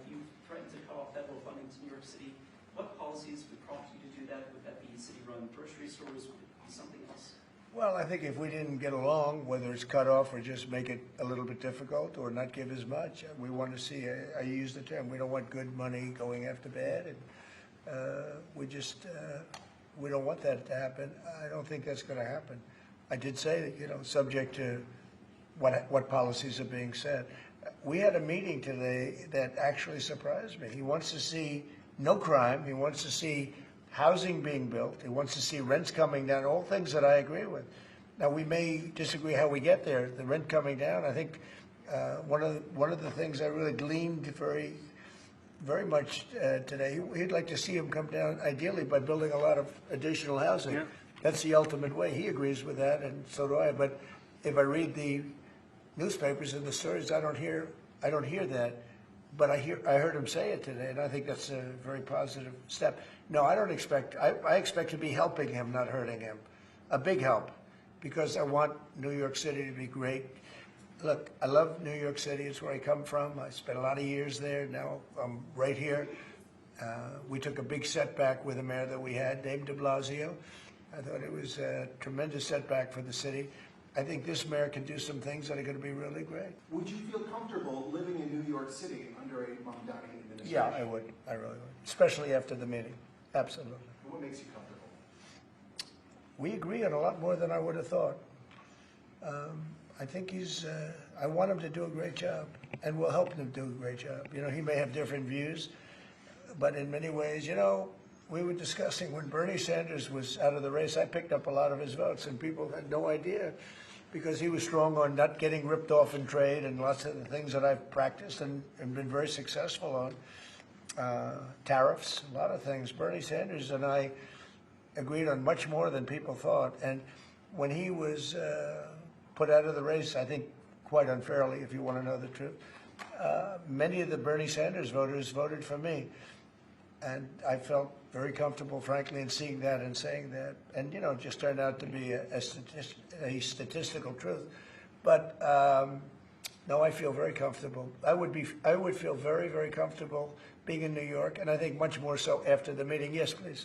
You threatened to cut off federal funding to New York City. What policies would prompt you to do that? Would that be city-run grocery stores? Would it be something else? Well, I think if we didn't get along, whether it's cut off or just make it a little bit difficult or not give as much, we want to see, I use the term, we don't want good money going after bad. And we don't want that to happen. I don't think that's going to happen. I did say that, subject to what policies are being set. We had a meeting today that actually surprised me. He wants to see no crime. He wants to see housing being built. He wants to see rents coming down, all things that I agree with. Now, we may disagree how we get there. The rent coming down, I think one of the things I really gleaned very much today, he'd like to see him come down, ideally, by building a lot of additional housing. Yeah. That's the ultimate way. He agrees with that, and so do I. But if I read the newspapers and the stories, I don't hear that. But I heard him say it today, and I think that's a very positive step. No, I don't expect. I expect to be helping him, not hurting him. A big help, because I want New York City to be great. Look, I love New York City. It's where I come from. I spent a lot of years there. Now I'm right here. We took a big setback with the mayor that we had, named de Blasio. I thought it was a tremendous setback for the city. I think this mayor can do some things that are going to be really great. Would you feel comfortable living in New York City under a Mamdani administration? Yeah, I would. I really would. Especially after the meeting. Absolutely. What makes you comfortable? We agree on a lot more than I would have thought. I think I want him to do a great job, and we'll help him do a great job. He may have different views, but in many ways, we were discussing when Bernie Sanders was out of the race, I picked up a lot of his votes, and people had no idea, because he was strong on not getting ripped off in trade and lots of the things that I've practiced and been very successful on. Tariffs, a lot of things. Bernie Sanders and I agreed on much more than people thought. And when he was put out of the race, I think quite unfairly, if you want to know the truth, many of the Bernie Sanders voters voted for me. And I felt very comfortable, frankly, in seeing that and saying that. And, it just turned out to be a statistical truth. But, no, I feel very comfortable. I would feel very, very comfortable being in New York, and I think much more so after the meeting. Yes, please.